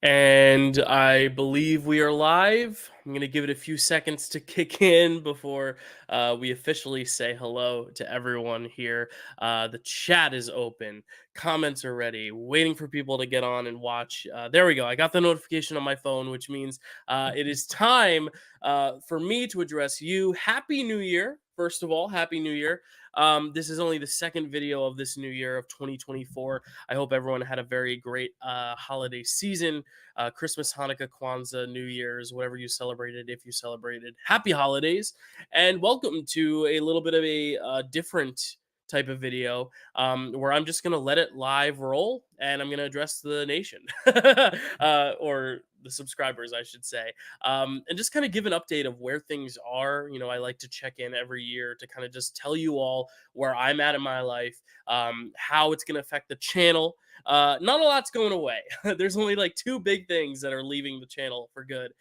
And I believe we are live. I'm going to give it a few seconds to kick in before we officially say hello to everyone here. The chat is open, comments are ready, waiting for people to get on and watch. There we go. I got the notification on my phone, which means it is time for me to address you. Happy New Year. First of all, Happy New Year. This is only the second video of this new year of 2024. I hope everyone had a very great holiday season. Christmas, Hanukkah, Kwanzaa, New Year's, whatever you celebrated, if you celebrated. Happy holidays, and welcome to a little bit of a different type of video where I'm just going to let it live roll and I'm going to address the nation or the subscribers, I should say, and just kind of give an update of where things are. I like to check in every year to kind of just tell you all where I'm at in my life, how it's going to affect the channel. Not a lot's going away. There's only like two big things that are leaving the channel for good.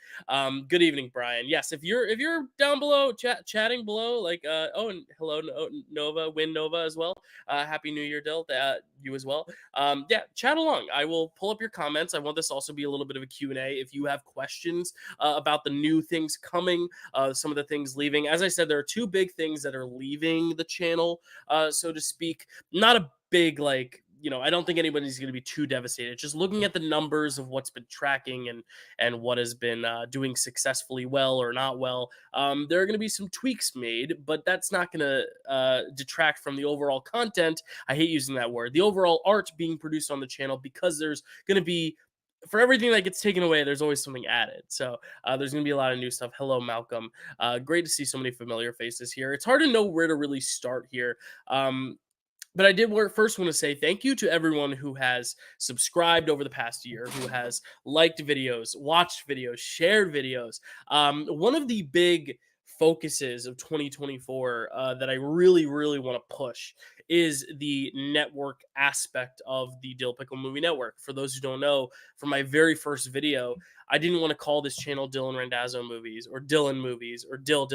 Good evening, Brian. Yes, if you're down below, chatting below, like and hello Nova, Win Nova as well. Happy New Year, Dyl. You as well. Yeah, chat along. I will pull up your comments. I want this also be a little bit of a Q&A. If you have questions about the new things coming, some of the things leaving. As I said, there are two big things that are leaving the channel, so to speak. Not a big I don't think anybody's going to be too devastated. Just looking at the numbers of what's been tracking and what has been doing successfully well or not well, there are going to be some tweaks made, but that's not going to detract from the overall content. I hate using that word. The overall art being produced on the channel, because there's going to be, for everything that gets taken away, there's always something added. So there's going to be a lot of new stuff. Hello, Malcolm. Great to see so many familiar faces here. It's hard to know where to really start here. But I did first want to say thank you to everyone who has subscribed over the past year, who has liked videos, watched videos, shared videos. One of the big focuses of 2024 that I really, really want to push is the network aspect of the Dyl Pickle Movie Network. For those who don't know, from my very first video, I didn't want to call this channel Dylan Randazzo Movies or Dylan Movies or Dill.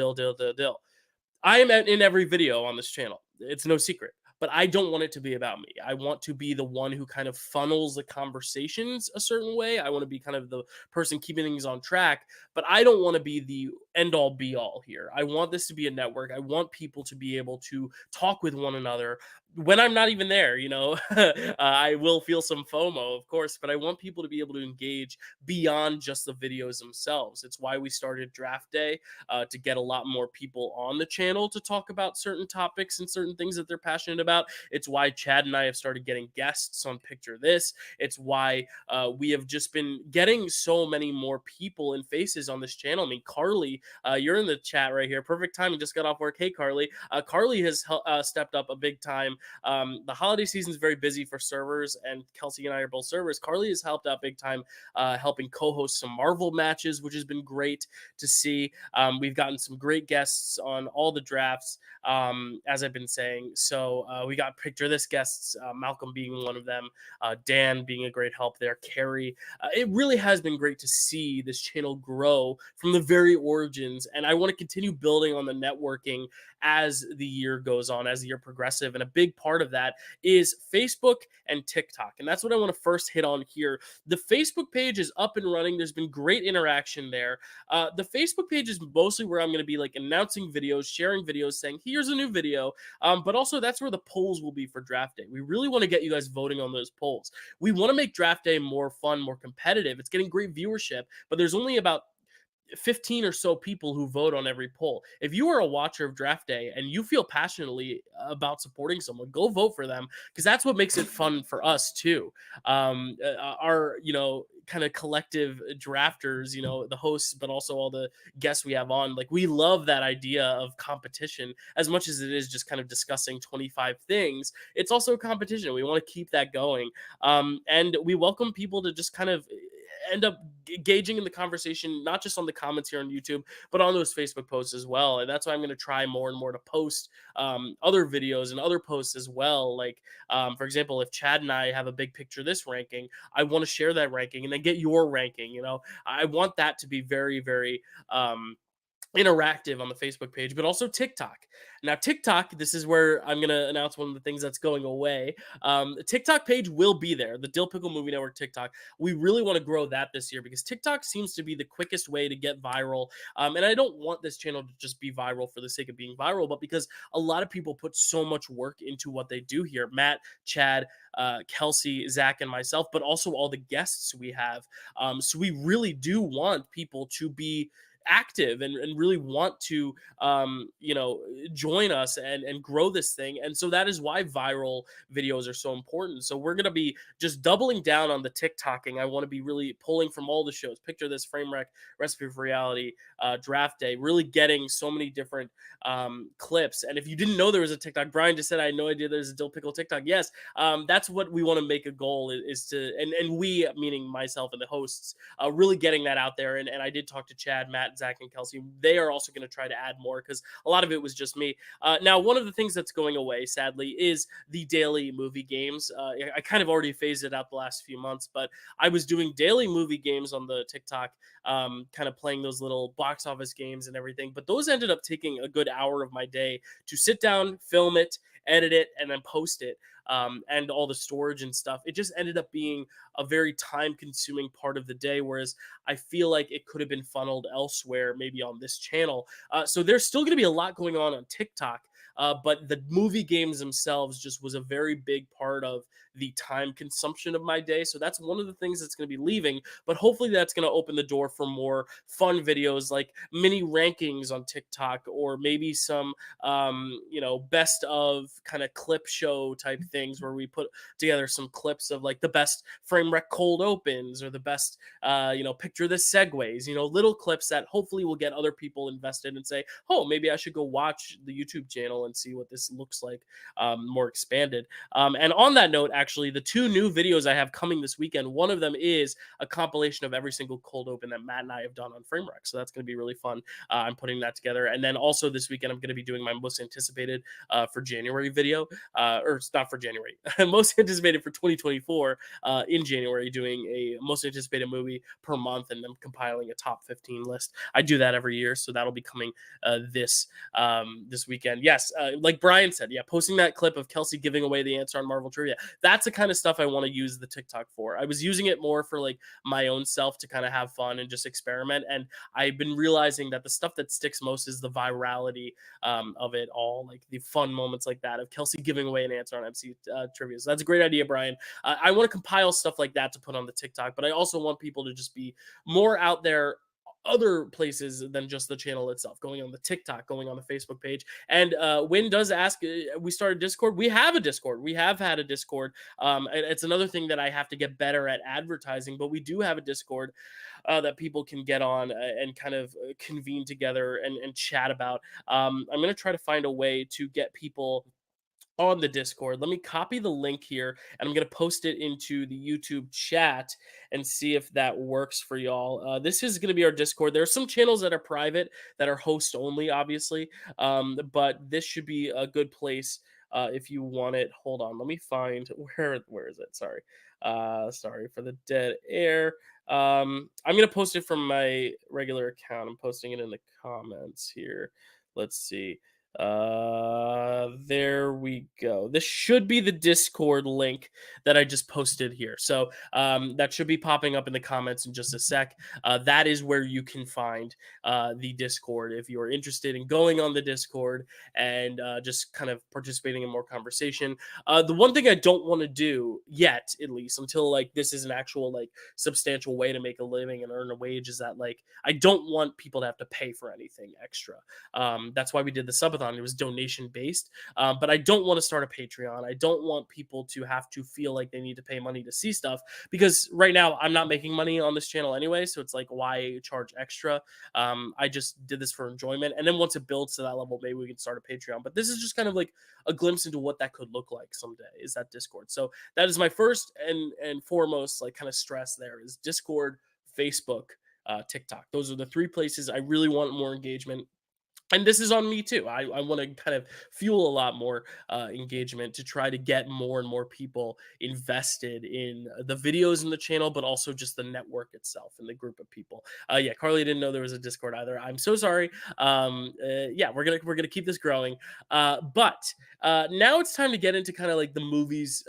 I am in every video on this channel. It's no secret. But I don't want it to be about me. I want to be the one who kind of funnels the conversations a certain way. I want to be kind of the person keeping things on track, but I don't want to be the end all be all here. I want this to be a network. I want people to be able to talk with one another when I'm not even there. I will feel some FOMO, of course, but I want people to be able to engage beyond just the videos themselves. It's why we started Draft Day, to get a lot more people on the channel to talk about certain topics and certain things that they're passionate about. It's why Chad and I have started getting guests on Picture This. It's why we have just been getting so many more people and faces on this channel. I mean, Carly, you're in the chat right here. Perfect timing. Just got off work. Hey, Carly. Carly has stepped up a big time. The holiday season is very busy for servers, and Kelsey and I are both servers. Carly has helped out big time, helping co-host some Marvel matches, which has been great to see. We've gotten some great guests on all the drafts, as I've been saying. So we got Picture This guests, Malcolm being one of them, Dan being a great help there, Carrie. It really has been great to see this channel grow from the very origins, and I want to continue building on the networking as the year goes on, as the year progressive. And a big part of that is Facebook and TikTok. And that's what I want to first hit on here. The Facebook page is up and running. There's been great interaction there. The Facebook page is mostly where I'm going to be like announcing videos, sharing videos, saying, here's a new video. But also that's where the polls will be for Draft Day. We really want to get you guys voting on those polls. We want to make Draft Day more fun, more competitive. It's getting great viewership, but there's only about 15 or so people who vote on every poll. If you are a watcher of Draft Day and you feel passionately about supporting someone, go vote for them, because that's what makes it fun for us too. Our kind of collective drafters, the hosts, but also all the guests we have on, like, we love that idea of competition as much as it is just kind of discussing 25 things. It's also a competition. We want to keep that going, and we welcome people to just kind of end up engaging in the conversation, not just on the comments here on YouTube, but on those Facebook posts as well. And that's why I'm going to try more and more to post other videos and other posts as well. Like, for example, if Chad and I have a big Picture This ranking, I want to share that ranking and then get your ranking. I want that to be very, very interactive on the Facebook page, but also TikTok. Now, TikTok, this is where I'm going to announce one of the things that's going away. The TikTok page will be there, the Dill Pickle Movie Network TikTok. We really want to grow that this year because TikTok seems to be the quickest way to get viral. And I don't want this channel to just be viral for the sake of being viral, but because a lot of people put so much work into what they do here. Matt, Chad, Kelsey, Zach, and myself, but also all the guests we have. So we really do want people to be active and really want to join us and grow this thing. And so that is why viral videos are so important. So we're going to be just doubling down on the TikToking. I want to be really pulling from all the shows. Picture this: Frame Wreck, Recipe for Reality, Draft Day, really getting so many different clips. And if you didn't know there was a TikTok, Brian just said I had no idea there's a Dill Pickle TikTok. Yes, that's what we want to make a goal is to, and we, meaning myself and the hosts, really getting that out there. And I did talk to Chad, Matt, Zach, and Kelsey. They are also going to try to add more because a lot of it was just me. Now, one of the things that's going away, sadly, is the daily movie games. I kind of already phased it out the last few months, but I was doing daily movie games on the TikTok, kind of playing those little box office games and everything. But those ended up taking a good hour of my day to sit down, film it, edit it, and then post it. And all the storage and stuff. It just ended up being a very time consuming part of the day. Whereas I feel like it could have been funneled elsewhere, maybe on this channel. So there's still going to be a lot going on TikTok. But the movie games themselves just was a very big part of the time consumption of my day. So that's one of the things that's going to be leaving. But hopefully that's going to open the door for more fun videos like mini rankings on TikTok, or maybe some best of kind of clip show type things where we put together some clips of like the best frame wreck cold opens or the best picture this segues, little clips that hopefully will get other people invested and say, oh, maybe I should go watch the YouTube channel and see what this looks like, more expanded. And on that note, actually, the two new videos I have coming this weekend, one of them is a compilation of every single cold open that Matt and I have done on frame wreck. So that's going to be really fun. I'm putting that together. And then also this weekend, I'm going to be doing my most anticipated for January video, or it's not for January, most anticipated for 2024 in January, doing a most anticipated movie per month and then compiling a top 15 list. I do that every year, so that'll be coming this weekend. Yes, like Brian said, yeah, posting that clip of Kelsey giving away the answer on Marvel trivia. That's the kind of stuff I want to use the TikTok for. I was using it more for like my own self to kind of have fun and just experiment. And I've been realizing that the stuff that sticks most is the virality of it all, like the fun moments like that of Kelsey giving away an answer on MC trivia. So that's a great idea, Brian. I want to compile stuff like that to put on the TikTok, but I also want people to just be more out there other places than just the channel itself, going on the TikTok, going on the Facebook page. And Win does ask, we started Discord. We have a Discord. We have had a Discord. And it's another thing that I have to get better at advertising, but we do have a Discord that people can get on and kind of convene together and chat about. I'm going to try to find a way to get people on the Discord. Let me copy the link here and I'm going to post it into the YouTube chat and see if that works for y'all. This is going to be our Discord. There are some channels that are private that are host only, obviously, but this should be a good place if you want it. Hold on, let me find where is it? Sorry for the dead air. I'm going to post it from my regular account. I'm posting it in the comments here. Let's see. There we go. This should be the Discord link that I just posted here. So that should be popping up in the comments in just a sec. That is where you can find the Discord if you are interested in going on the Discord and just kind of participating in more conversation. The one thing I don't want to do yet, at least until like this is an actual like substantial way to make a living and earn a wage, is that like I don't want people to have to pay for anything extra. That's why we did the subathon. It was donation based, but I don't want to start a Patreon. I don't want people to have to feel like they need to pay money to see stuff, because right now I'm not making money on this channel anyway. So it's like, why charge extra? I just did this for enjoyment. And then once it builds to that level, maybe we can start a Patreon. But this is just kind of like a glimpse into what that could look like someday, is that Discord. So that is my first and foremost like kind of stress there is Discord, Facebook, TikTok. Those are the three places I really want more engagement. And this is on me too. I want to kind of fuel a lot more engagement to try to get more and more people invested in the videos in the channel, but also just the network itself and the group of people. Yeah, Carly didn't know there was a Discord either. I'm so sorry. Yeah, we're gonna keep this growing. But now it's time to get into kind of like the movies,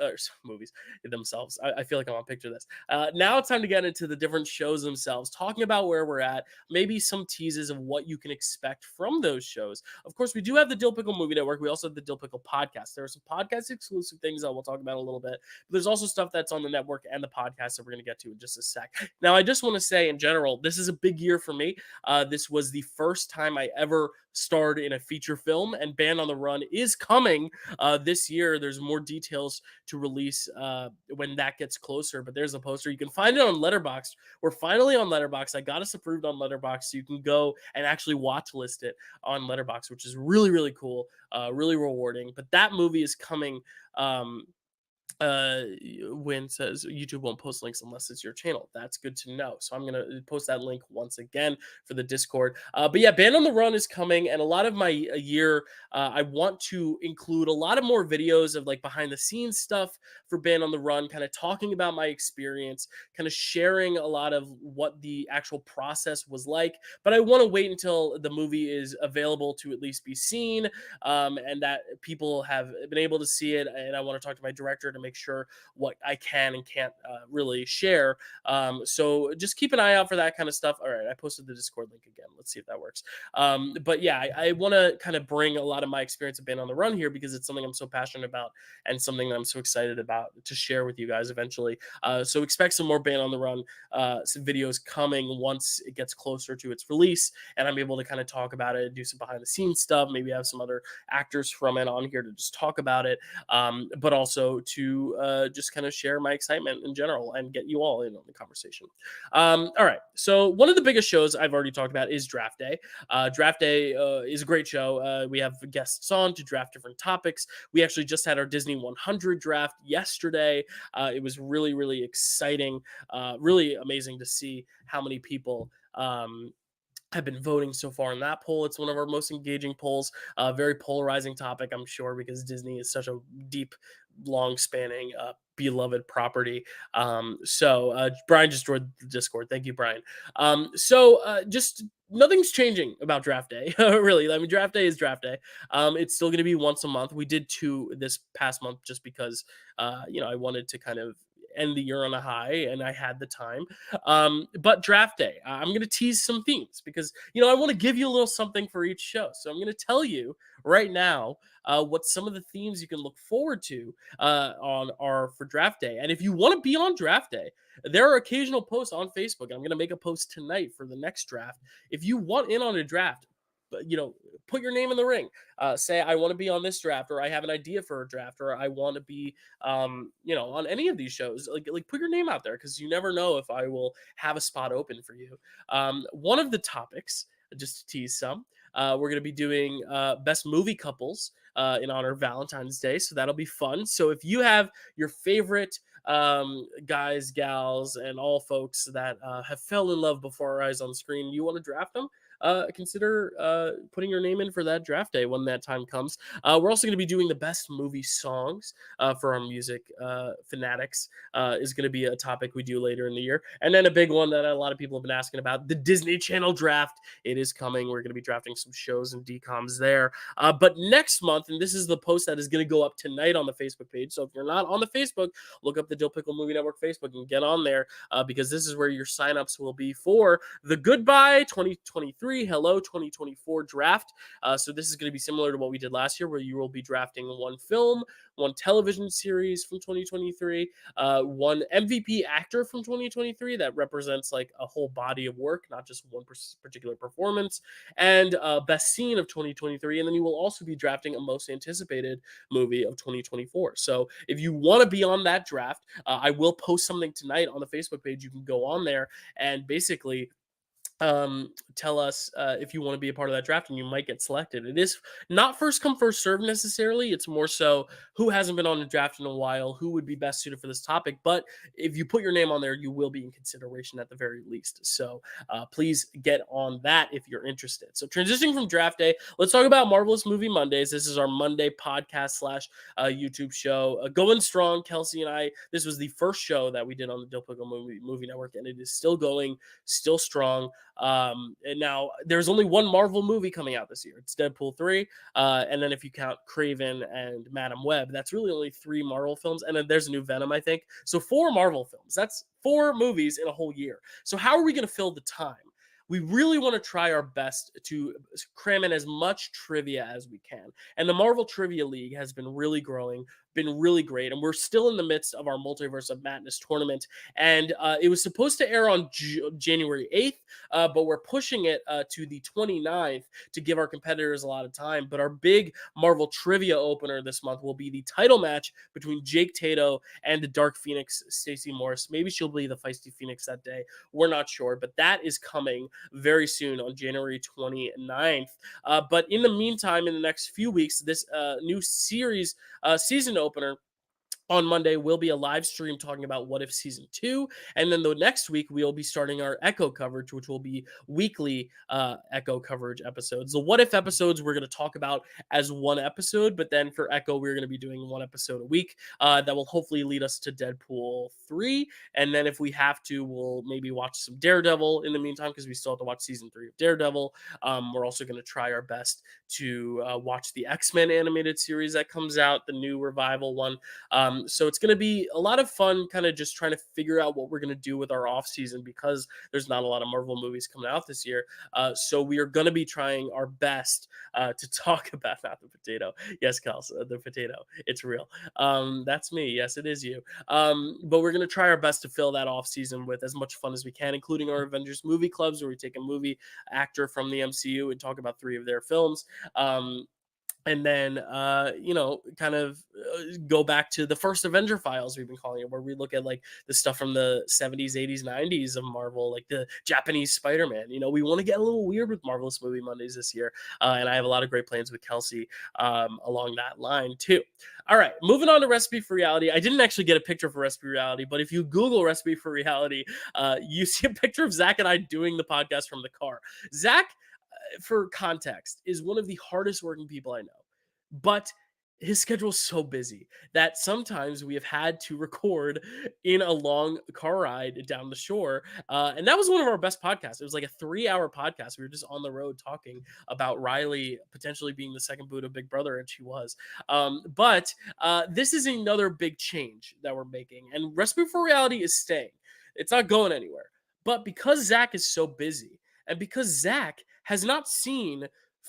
movies themselves. I feel like I'm on picture this. Now it's time to get into the different shows themselves, talking about where we're at, maybe some teases of what you can expect from those shows. Of course, we do have the Dyl Pickle Movie Network. We also have the Dyl Pickle Podcast. There are some podcast exclusive things that we'll talk about in a little bit. But there's also stuff that's on the network and the podcast that we're going to get to in just a sec. Now, I just want to say in general, this is a big year for me. This was the first time I ever starred in a feature film, and Band on the Run is coming this year. There's more details to release when that gets closer, but there's a poster. You can find it on Letterboxd. We're finally on Letterboxd. I got us approved on Letterboxd, so you can go and actually watch list it on Letterboxd, which is really, really cool, really rewarding. But that movie is coming. Win says YouTube won't post links unless it's your channel. That's good to know. So I'm gonna post that link once again for the Discord. But yeah, Band on the Run is coming, and a lot of my year, I want to include a lot of more videos of like behind the scenes stuff for Band on the Run, kind of talking about my experience, kind of sharing a lot of what the actual process was like. But I want to wait until the movie is available to at least be seen, and that people have been able to see it. And I want to talk to my director to make sure what I can and can't really share. So just keep an eye out for that kind of stuff. All right, I posted the Discord link again. Let's see if that works. But yeah, I want to kind of bring a lot of my experience of being on the run here because it's something I'm so passionate about and something that I'm so excited about to share with you guys eventually. So expect some more Band on the Run some videos coming once it gets closer to its release, and I'm able to kind of talk about it, do some behind the scenes stuff, maybe have some other actors from it on here to just talk about it, but also to just kind of share my excitement in general and get you all in on the conversation. All right, so one of the biggest shows I've already talked about is Draft Day. Draft Day is a great show. We have guests on to draft different topics. We actually just had our Disney 100 draft yesterday. It was really, really exciting, really amazing to see how many people have been voting so far in that poll. It's one of our most engaging polls. Very polarizing topic, I'm sure, because Disney is such a deep, long spanning, beloved property. So Brian just joined the Discord. Thank you, Brian. Just nothing's changing about Draft Day, really. I mean, Draft Day is Draft Day. It's still going to be once a month. We did two this past month just because, I wanted to kind of end the year on a high and I had the time. But Draft Day, I'm going to tease some themes because, I want to give you a little something for each show. So I'm going to tell you right now what some of the themes you can look forward to on are for Draft Day. And if you want to be on Draft Day, there are occasional posts on Facebook. I'm going to make a post tonight for the next draft. If you want in on a draft, put your name in the ring. Say I want to be on this draft, or I have an idea for a draft, or I want to be, on any of these shows. Like put your name out there because you never know if I will have a spot open for you. One of the topics, just to tease some, we're going to be doing best movie couples in honor of Valentine's Day, so that'll be fun. So if you have your favorite guys, gals, and all folks that have fell in love before our eyes on screen, you want to draft them, consider putting your name in for that draft day when that time comes. We're also going to be doing the best movie songs for our music fanatics. Is going to be a topic we do later in the year. And then a big one that a lot of people have been asking about, the Disney Channel draft. It is coming. We're going to be drafting some shows and DComs there. But next month, and this is the post that is going to go up tonight on the Facebook page. So if you're not on the Facebook, look up the Dyl Pickle Movie Network Facebook and get on there because this is where your signups will be for the Goodbye 2023 Hello 2024 draft. So this is going to be similar to what we did last year, where you will be drafting one film, one television series from 2023, one MVP actor from 2023 that represents like a whole body of work, not just one particular performance, and best scene of 2023. And then you will also be drafting a most anticipated movie of 2024. So if you want to be on that draft, I will post something tonight on the Facebook page. You can go on there and basically Tell us if you want to be a part of that draft, and you might get selected. It is not first come first serve necessarily. It's more so who hasn't been on the draft in a while, who would be best suited for this topic. But if you put your name on there, you will be in consideration at the very least. So please get on that if you're interested. So transitioning from draft day, let's talk about Marvelous Movie Mondays. This is our Monday podcast slash YouTube show. Going strong, Kelsey and I. This was the first show that we did on the Dyl Pickle Movie Network, and it is still going, still strong. And now there's only one Marvel movie coming out this year. It's Deadpool 3. And then if you count Craven and Madam Web, that's really only 3 Marvel films. And then there's a new Venom, I think. So 4 Marvel films. That's 4 movies in a whole year. So how are we going to fill the time? We really want to try our best to cram in as much trivia as we can. And the Marvel Trivia League has been really growing, been really great. And we're still in the midst of our Multiverse of Madness tournament. And it was supposed to air on January 8th, but we're pushing it to the 29th to give our competitors a lot of time. But our big Marvel Trivia opener this month will be the title match between Jake Tato and the Dark Phoenix, Stacey Morris. Maybe she'll be the Feisty Phoenix that day. We're not sure, but that is coming very soon on January 29th. But in the meantime, in the next few weeks, this new series season opener on Monday will be a live stream talking about What If Season 2. And then the next week, we'll be starting our Echo coverage, which will be weekly Echo coverage episodes. The What If episodes we're going to talk about as one episode, but then for Echo, we're going to be doing one episode a week that will hopefully lead us to Deadpool 3. And then if we have to, we'll maybe watch some Daredevil in the meantime, because we still have to watch Season 3 of Daredevil. We're also going to try our best to watch the X-Men animated series that comes out, the new revival one. So it's going to be a lot of fun, kind of just trying to figure out what we're going to do with our off season, because there's not a lot of Marvel movies coming out this year. So we are going to be trying our best to talk about not the potato. Yes, Kels, the potato. It's real. That's me. Yes, it is you. But we're going to try our best to fill that off season with as much fun as we can, including our Avengers movie clubs, where we take a movie actor from the MCU and talk about 3 of their films. And then, kind of go back to the first Avenger files, we've been calling it, where we look at like the stuff from the 70s, 80s, 90s of Marvel, like the Japanese Spider-Man. We want to get a little weird with Marvelous Movie Mondays this year. And I have a lot of great plans with Kelsey along that line too. All right, moving on to Recipe for Reality. I didn't actually get a picture for Recipe for Reality, but if you Google Recipe for Reality, you see a picture of Zach and I doing the podcast from the car. Zach, for context, is one of the hardest working people I know, but his schedule is so busy that sometimes we have had to record in a long car ride down the shore. And that was one of our best podcasts. It was like a 3-hour podcast. We were just on the road talking about Riley potentially being the second boot of Big Brother, and she was. But this is another big change that we're making, and Recipe for Reality is staying. It's not going anywhere. But because Zach is so busy, and because Zach has not seen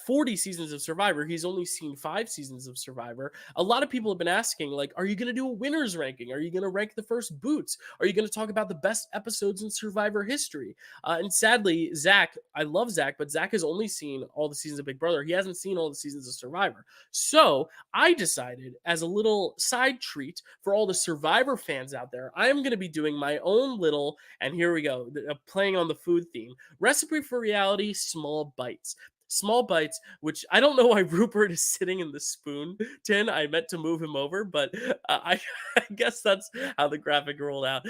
40 seasons of Survivor, he's only seen 5 seasons of Survivor. A lot of people have been asking, like, are you going to do a winners ranking? Are you going to rank the first boots? Are you going to talk about the best episodes in Survivor history? And sadly, Zach, I love Zach, but Zach has only seen all the seasons of Big Brother. He hasn't seen all the seasons of Survivor. So I decided, as a little side treat for all the Survivor fans out there, I am going to be doing my own little, and here we go, playing on the food theme, Recipe for Reality Small Bites. Small bites, which I don't know why Rupert is sitting in the spoon tin. I meant to move him over, but I guess that's how the graphic rolled out.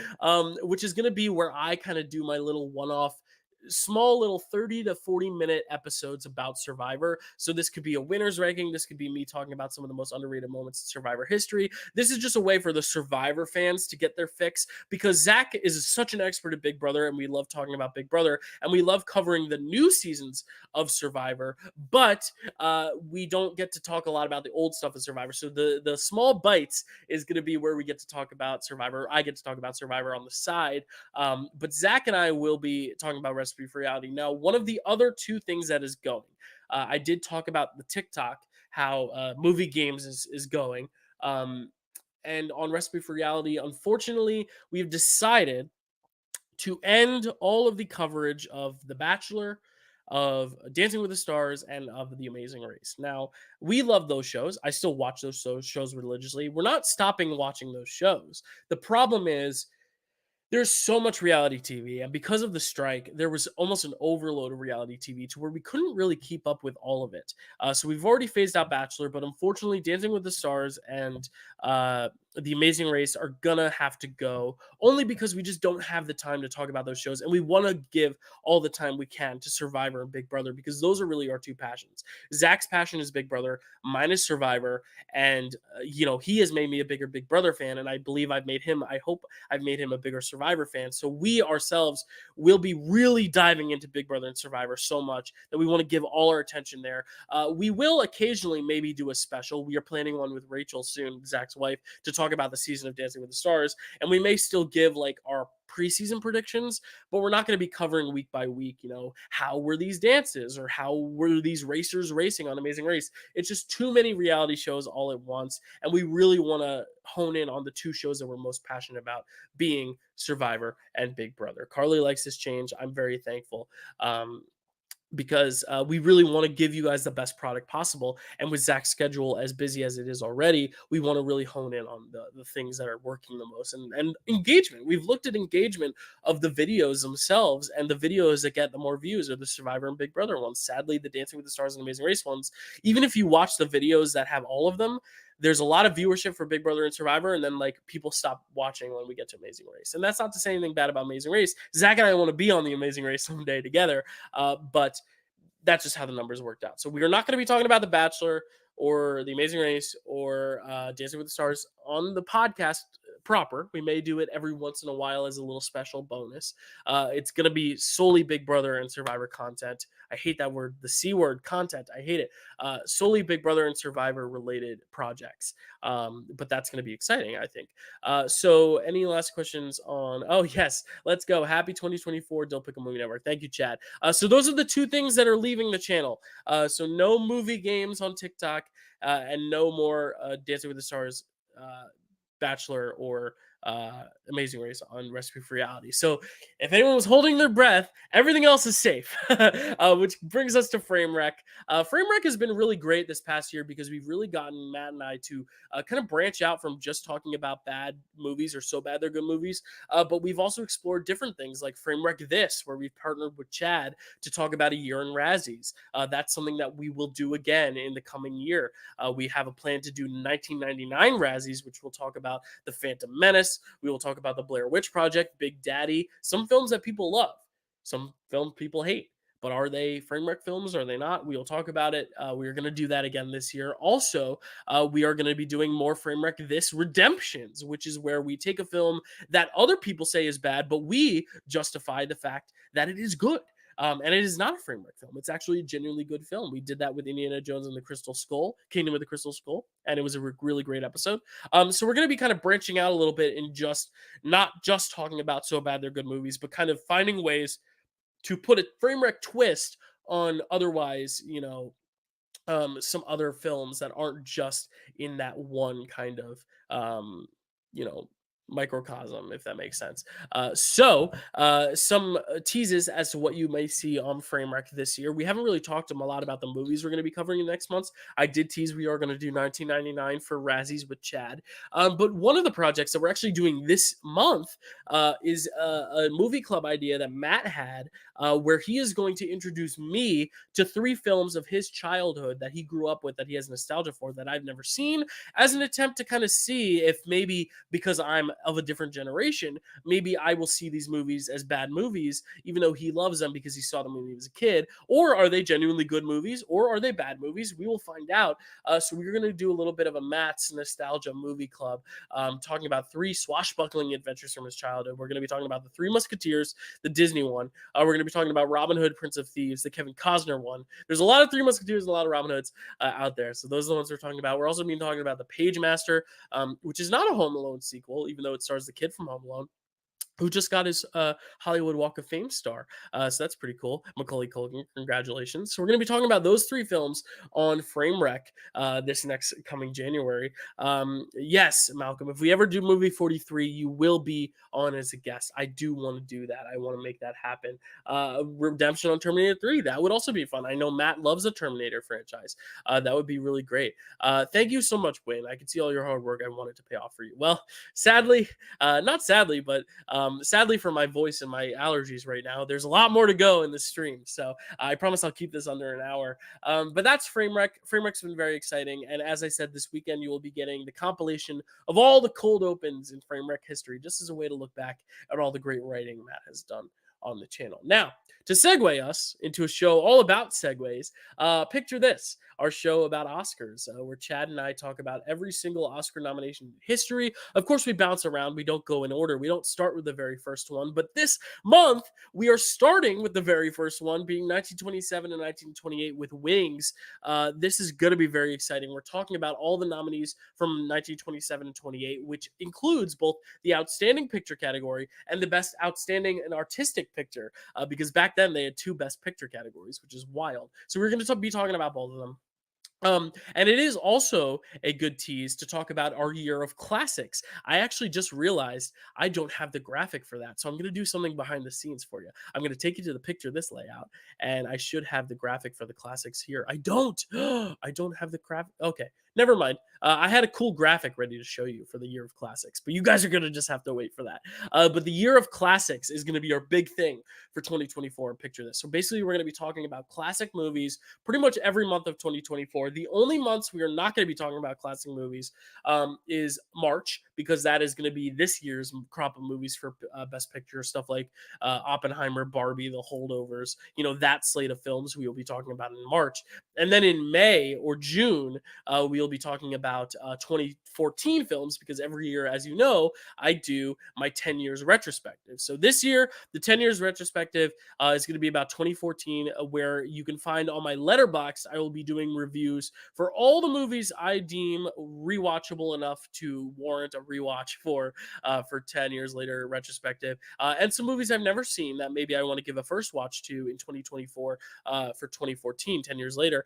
Which is going to be where I kind of do my little one-off, small little 30 to 40-minute episodes about Survivor. So this could be a winners ranking. This could be me talking about some of the most underrated moments in Survivor history. This is just a way for the Survivor fans to get their fix, because Zach is such an expert at Big Brother, and we love talking about Big Brother, and we love covering the new seasons of Survivor, but we don't get to talk a lot about the old stuff of Survivor. So the small bites is going to be where we get to talk about Survivor. I get to talk about Survivor on the side, but Zach and I will be talking about Recipe for Reality. Now, one of the other 2 things that is going, I did talk about the TikTok, how movie games is going, and on Recipe for Reality, unfortunately, we've decided to end all of the coverage of The Bachelor, of Dancing with the Stars, and of The Amazing Race. Now, we love those shows. I still watch those shows religiously. We're not stopping watching those shows. The problem is There's so much reality TV, and because of the strike, there was almost an overload of reality TV to where we couldn't really keep up with all of it. So we've already phased out Bachelor, but unfortunately, Dancing with the Stars and The Amazing Race are gonna have to go only because we just don't have the time to talk about those shows, and we want to give all the time we can to Survivor and Big Brother because those are really our two passions. Zach's passion is Big Brother, mine is Survivor, and he has made me a bigger Big Brother fan, and I believe I've made him. I hope I've made him a bigger Survivor fan. So we ourselves will be really diving into Big Brother and Survivor so much that we want to give all our attention there. We will occasionally maybe do a special. We are planning one with Rachel soon, Zach's wife, to talk about the season of Dancing with the Stars. And we may still give like our preseason predictions, but we're not going to be covering week by week, how were these dances or how were these racers racing on Amazing Race. It's just too many reality shows all at once. And we really want to hone in on the two shows that we're most passionate about, being Survivor and Big Brother. Carly likes this change. I'm very thankful. Because we really want to give you guys the best product possible. And with Zach's schedule as busy as it is already, we want to really hone in on the things that are working the most. And engagement. We've looked at engagement of the videos themselves, and the videos that get the more views are the Survivor and Big Brother ones. Sadly, the Dancing with the Stars and Amazing Race ones, even if you watch the videos that have all of them, there's a lot of viewership for Big Brother and Survivor, and then like people stop watching when we get to Amazing Race. And that's not to say anything bad about Amazing Race. Zach and I want to be on the Amazing Race someday together, but that's just how the numbers worked out. So we are not going to be talking about The Bachelor or The Amazing Race or Dancing with the Stars on the podcast proper. We may do it every once in a while as a little special bonus. It's going to be solely Big Brother and Survivor content. I hate that word, the C word, content. I hate it. Solely Big Brother and Survivor related projects. But that's going to be exciting, I think. So any last questions on, oh yes, let's go. Happy 2024 Dyl Pickle Movie Network. Thank you, Chad. So those are the two things that are leaving the channel. So no movie games on TikTok and no more Dancing with the Stars, Bachelor, or Amazing Race on Recipe for Reality. So if anyone was holding their breath, everything else is safe. Which brings us to Frame Rec. Frame Rec has been really great this past year because we've really gotten Matt and I to kind of branch out from just talking about bad movies or so bad they're good movies. But we've also explored different things like Frame Rec This, where we've partnered with Chad to talk about a year in Razzies. That's something that we will do again in the coming year. We have a plan to do 1999 Razzies, which we'll talk about The Phantom Menace. We will talk about The Blair Witch Project, Big Daddy, some films that people love, some films people hate. But are they Frame Rec films? Are they not? We will talk about it. We are going to do that again this year. Also, we are going to be doing more Frame Rec This Redemptions, which is where we take a film that other people say is bad, but we justify the fact that it is good. And it is not a Frame Rec film. It's actually a genuinely good film. We did that with Indiana Jones and the Crystal Skull, Kingdom of the Crystal Skull, and it was a really great episode. So we're going to be kind of branching out a little bit and just not just talking about so bad they're good movies, but kind of finding ways to put a Frame Rec twist on otherwise, some other films that aren't just in that one kind of, you know, microcosm, if that makes sense. Some teases as to what you may see on Frame Rec this year. We haven't really talked a lot about the movies we're going to be covering in the next months. I did tease we are going to do 1999 for Razzies with Chad. But one of the projects that we're actually doing this month is a movie club idea that Matt had, where he is going to introduce me to 3 films of his childhood that he grew up with, that he has nostalgia for, that I've never seen, as an attempt to kind of see if maybe because I'm of a different generation, maybe I will see these movies as bad movies, even though he loves them because he saw them when he was a kid. Or are they genuinely good movies? Or are they bad movies? We will find out. So we're going to do a little bit of a Matt's Nostalgia Movie Club, talking about 3 swashbuckling adventures from his childhood. We're going to be talking about The Three Musketeers, the Disney one. We're going to be talking about Robin Hood, Prince of Thieves, the Kevin Costner one. There's a lot of Three Musketeers and a lot of Robin Hoods out there. So those are the ones we're talking about. We're also going to be talking about The Page Master, which is not a Home Alone sequel, even though it stars the kid from Home Alone, who just got his Hollywood Walk of Fame star. So that's pretty cool. Macaulay Culkin, congratulations. So we're going to be talking about those 3 films on Frame Rec this next coming January. Yes, Malcolm, if we ever do movie 43, you will be on as a guest. I do want to do that. I want to make that happen. Redemption on Terminator 3, that would also be fun. I know Matt loves the Terminator franchise. That would be really great. Thank you so much, Wayne. I can see all your hard work. I wanted to pay off for you. Well, sadly, not sadly, but Sadly, for my voice and my allergies right now, there's a lot more to go in this stream. So I promise I'll keep this under an hour. But that's Framerec. Framerec's been very exciting. And as I said, this weekend, you will be getting the compilation of all the cold opens in Framerec history, just as a way to look back at all the great writing Matt has done on the channel. Now, to segue us into a show all about segues, picture this, our show about Oscars, where Chad and I talk about every single Oscar nomination in history. Of course, we bounce around. We don't go in order. We don't start with the very first one. But this month, we are starting with the very first one, being 1927 and 1928 with Wings. This is going to be very exciting. We're talking about all the nominees from 1927 and 28, which includes both the Outstanding Picture category and the Best Outstanding and Artistic Picture, because back then they had two Best Picture categories, which is wild. So we're going to be talking about both of them. And it is also a good tease to talk about our year of classics. I actually just realized I don't have the graphic for that. So I'm going to do something behind the scenes for you. I'm going to take you to the picture this layout, and I should have the graphic for the classics here. I don't. I don't have the graphic. Okay, never mind. I had a cool graphic ready to show you for the year of classics, but you guys are going to just have to wait for that. But the year of classics is going to be our big thing for 2024. And picture this. So basically, we're going to be talking about classic movies pretty much every month of 2024. The only months we are not going to be talking about classic movies is March, because that is going to be this year's crop of movies for Best Picture, stuff like Oppenheimer, Barbie, The Holdovers, that slate of films we will be talking about in March. And then in May or June, we'll be talking about 2014 films, because every year, as you know, I do my 10 years retrospective. So this year, the 10 years retrospective is going to be about 2014, where you can find on my Letterboxd, I will be doing reviews for all the movies I deem rewatchable enough to warrant a rewatch for 10 years later retrospective, and some movies I've never seen that maybe I want to give a first watch to in 2024 for 2014, 10 years later.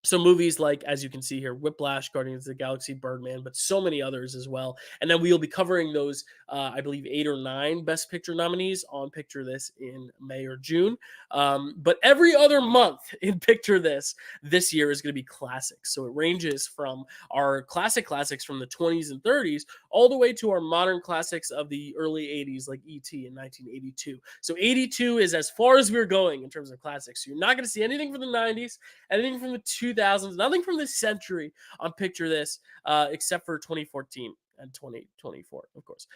So movies like, as you can see here, Whiplash, Guardians of the Galaxy, Birdman, but so many others as well. And then we'll be covering those, I believe, 8 or 9 Best Picture nominees on Picture This in May or June. But every other month in Picture this year is going to be classics. So it ranges from our classics from the 20s and 30s all the way to our modern classics of the early 80s, like E.T. in 1982. So 82 is as far as we're going in terms of classics. So you're not going to see anything from the 90s, anything from the 2000s, nothing from this century on Picture This, except for 2014 and 2024, of course.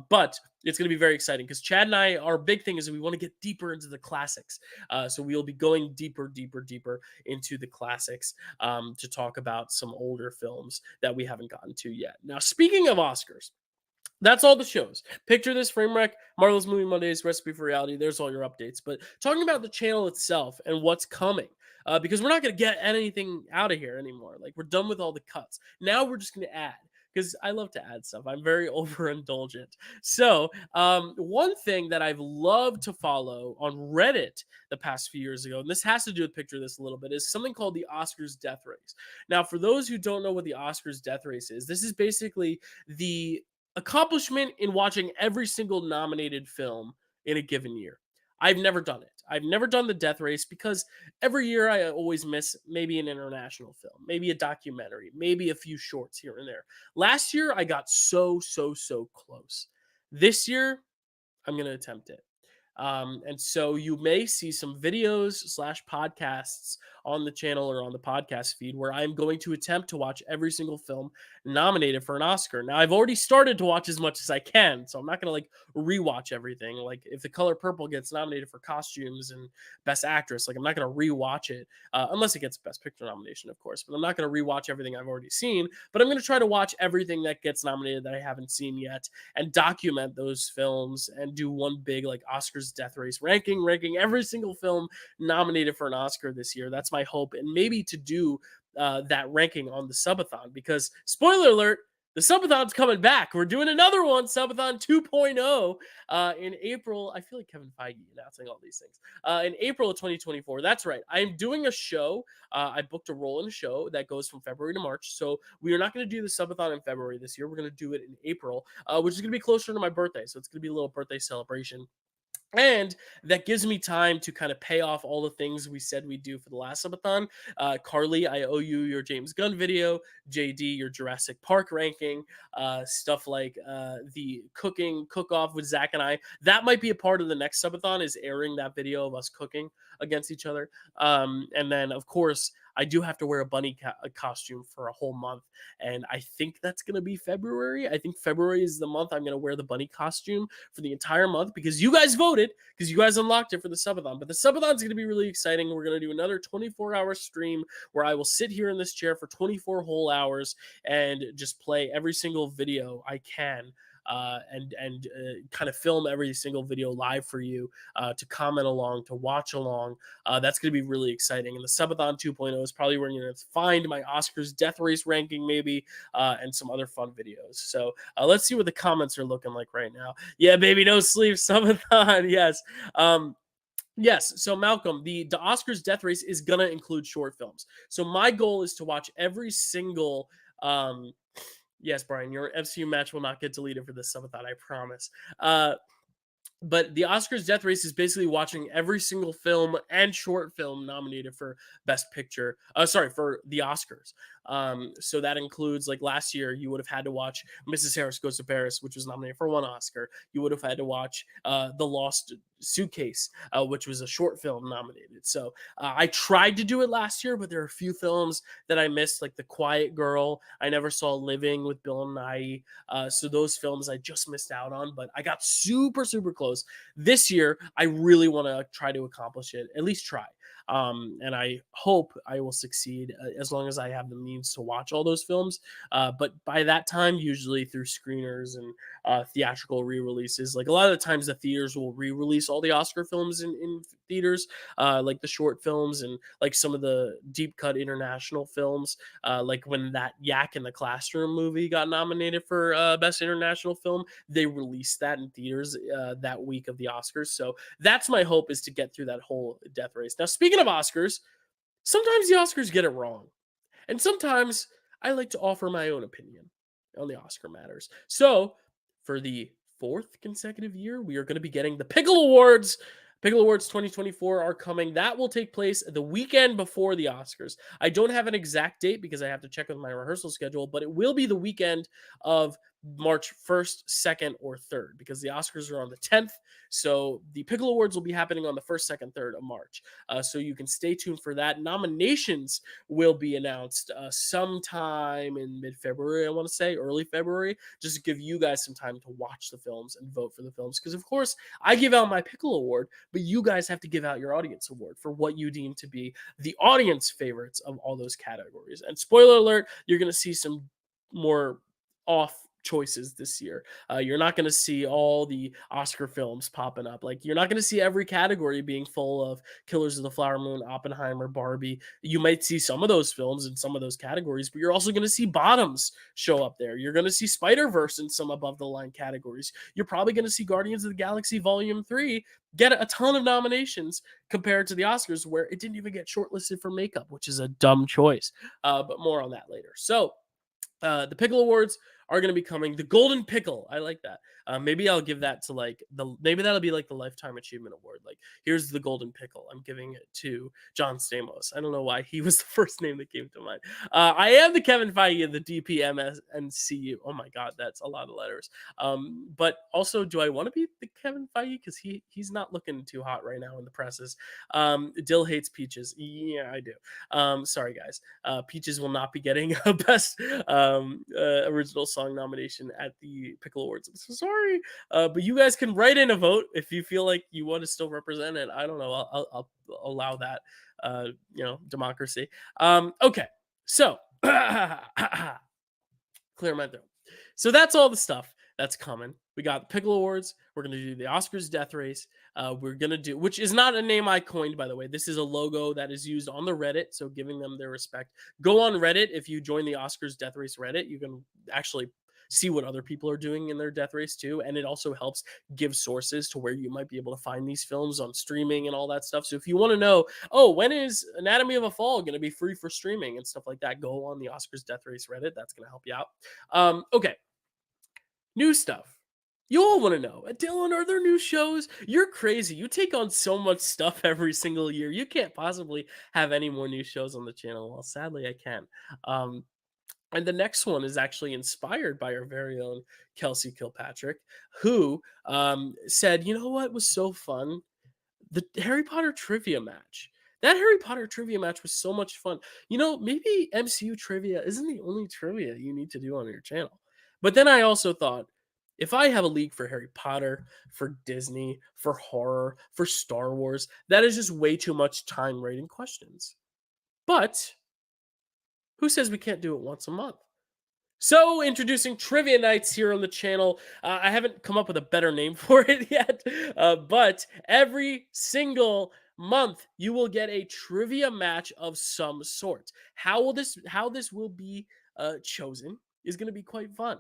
But it's going to be very exciting, because Chad and I, our big thing is that we want to get deeper into the classics. So we'll be going deeper into the classics to talk about some older films that we haven't gotten to yet. Now, speaking of Oscars, that's all the shows. Picture This, Framerec, Marvel's Movie Mondays, Recipe for Reality. There's all your updates. But talking about the channel itself and what's coming, because we're not going to get anything out of here anymore. Like, we're done with all the cuts. Now we're just going to add, because I love to add stuff. I'm very overindulgent. So one thing that I've loved to follow on Reddit the past few years ago, and this has to do with Picture This a little bit, is something called the Oscars Death Race. Now, for those who don't know what the Oscars Death Race is, this is basically the accomplishment in watching every single nominated film in a given year. I've never done it. I've never done the death race, because every year I always miss maybe an international film, maybe a documentary, maybe a few shorts here and there. Last year I got so close. This year I'm going to attempt it. And so you may see some videos / podcasts on the channel or on the podcast feed where I'm going to attempt to watch every single film nominated for an Oscar. Now, I've already started to watch as much as I can, so I'm not going to rewatch everything. Like, if The Color Purple gets nominated for costumes and Best Actress, I'm not going to rewatch it unless it gets Best Picture nomination, of course. But I'm not going to rewatch everything I've already seen. But I'm going to try to watch everything that gets nominated that I haven't seen yet, and document those films and do one big Oscars death race ranking every single film nominated for an Oscar this year. That's my hope, and maybe to do that ranking on the subathon, because spoiler alert, the subathon's coming back. We're doing another one, Subathon 2.0, in April. I feel like Kevin Feige announcing all these things. In April of 2024. That's right. I'm doing a show. I booked a role in a show that goes from February to March. So we are not going to do the subathon in February this year. We're going to do it in April, which is going to be closer to my birthday. So it's going to be a little birthday celebration. And that gives me time to kind of pay off all the things we said we'd do for the last subathon. Carly, I owe you your James Gunn video. JD, your Jurassic Park ranking. Stuff like the cooking cook-off with Zach and I. That might be a part of the next subathon, is airing that video of us cooking against each other. And then, of course, I do have to wear a bunny costume for a whole month. And I think that's going to be February. I think February is the month I'm going to wear the bunny costume for the entire month, because you guys voted, because you guys unlocked it for the subathon. But the subathon is going to be really exciting. We're going to do another 24-hour stream where I will sit here in this chair for 24 whole hours and just play every single video I can. And kind of film every single video live for you to comment along, to watch along. That's going to be really exciting. And the Subathon 2.0 is probably where you're going to find my Oscars death race ranking, maybe, and some other fun videos. So let's see what the comments are looking like right now. Yeah, baby, no sleep, Subathon. Yes. Yes. So Malcolm, the Oscars death race is gonna include short films. So my goal is to watch every single. Yes, Brian, your FCU match will not get deleted for this subathon, I promise. But the Oscars death race is basically watching every single film and short film nominated for Best Picture. For the Oscars. So that includes, like last year, you would have had to watch Mrs. Harris Goes to Paris, which was nominated for 1 Oscar. You would have had to watch The Lost Suitcase, which was a short film nominated. So I tried to do it last year, but there are a few films that I missed, like The Quiet Girl. I never saw Living with Bill Nighy. So those films I just missed out on, but I got super, super close. This year, I really want to try to accomplish it, at least try. And I hope I will succeed as long as I have the means to watch all those films. But by that time, usually through screeners and theatrical re-releases, like a lot of the times the theaters will re-release all the Oscar films in theaters, like the short films and like some of the deep cut international films, like when that Yak in the Classroom movie got nominated for Best International Film, they released that in theaters that week of the Oscars. So that's my hope, is to get through that whole death race. Now, speaking of Oscars, sometimes the Oscars get it wrong. And sometimes I like to offer my own opinion on the Oscar matters. So, for the 4th consecutive year, we are going to be getting the Pickle Awards. Pickle Awards 2024 are coming. That will take place the weekend before the Oscars. I don't have an exact date because I have to check with my rehearsal schedule, but it will be the weekend of March 1st, 2nd, or 3rd, because the Oscars are on the 10th. So the Pickle Awards will be happening on the 1st, 2nd, 3rd of March. So you can stay tuned for that. Nominations will be announced sometime in mid-February, I want to say, early February, just to give you guys some time to watch the films and vote for the films. Because, of course, I give out my Pickle Award, but you guys have to give out your Audience Award for what you deem to be the audience favorites of all those categories. And spoiler alert, you're going to see some more off choices this year. You're not going to see all the Oscar films popping up. Like, you're not going to see every category being full of Killers of the Flower Moon, Oppenheimer, Barbie. You might see some of those films in some of those categories, but you're also going to see bottoms show up there. You're going to see Spider-Verse in some above the line categories. You're probably going to see Guardians of the Galaxy Volume 3 get a ton of nominations compared to the Oscars, where it didn't even get shortlisted for makeup, which is a dumb choice. But more on that later. So the Pickle Awards are going to be coming. The Golden Pickle, I like that. Maybe I'll give that to maybe that'll be like the Lifetime Achievement Award. Like, here's the Golden Pickle. I'm giving it to John Stamos. I don't know why he was the first name that came to mind. I am the Kevin Feige of the DPMSNCU. Oh my God, that's a lot of letters. But also, do I want to be the Kevin Feige? Because he's not looking too hot right now in the presses. Dyl hates Peaches. Yeah, I do. Sorry, guys. Peaches will not be getting a best original song nomination at the Pickle Awards. I'm so sorry, but you guys can write in a vote if you feel like you want to still represent it. I don't know. I'll allow that. Democracy. Okay, so clear my throat. So that's all the stuff that's coming. We got the Pickle Awards. We're going to do the Oscars death race. We're going to do, which is not a name I coined, by the way. This is a logo that is used on the Reddit, so giving them their respect. Go on Reddit. If you join the Oscars death race Reddit, you can actually see what other people are doing in their death race too. And it also helps give sources to where you might be able to find these films on streaming and all that stuff. So if you want to know, when is Anatomy of a Fall going to be free for streaming and stuff like that, go on the Oscars death race Reddit. That's going to help you out. Okay. New stuff. You all want to know, Dylan, are there new shows? You're crazy. You take on so much stuff every single year. You can't possibly have any more new shows on the channel. Well, sadly, I can. Um, and the next one is actually inspired by our very own Kelsey Kilpatrick, who said, "You know what was so fun? The Harry Potter trivia match. That Harry Potter trivia match was so much fun. You know, maybe MCU trivia isn't the only trivia you need to do on your channel." But then I also thought, if I have a league for Harry Potter, for Disney, for horror, for Star Wars, that is just way too much time writing questions. But who says we can't do it once a month? So, introducing Trivia Nights here on the channel. I haven't come up with a better name for it yet, but every single month you will get a trivia match of some sort. How this will be chosen is going to be quite fun.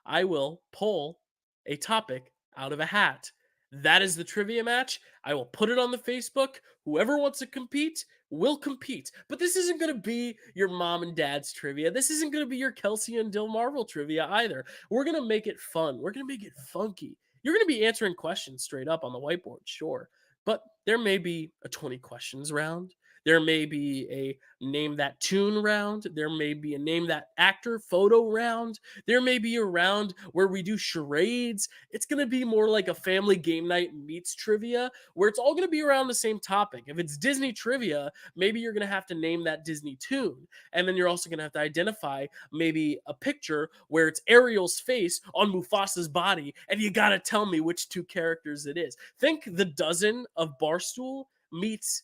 I will pull a topic out of a hat. That is the trivia match. I will put it on the Facebook. Whoever wants to compete will compete. But this isn't going to be your mom and dad's trivia. This isn't going to be your Kelsey and Dill Marvel trivia either. We're going to make it fun. We're going to make it funky. You're going to be answering questions straight up on the whiteboard, sure. But there may be a 20 questions round. There may be a name that tune round. There may be a name that actor photo round. There may be a round where we do charades. It's going to be more like a family game night meets trivia, where it's all going to be around the same topic. If it's Disney trivia, maybe you're going to have to name that Disney tune. And then you're also going to have to identify maybe a picture where it's Ariel's face on Mufasa's body, and you got to tell me which two characters it is. Think The Dozen of Barstool meets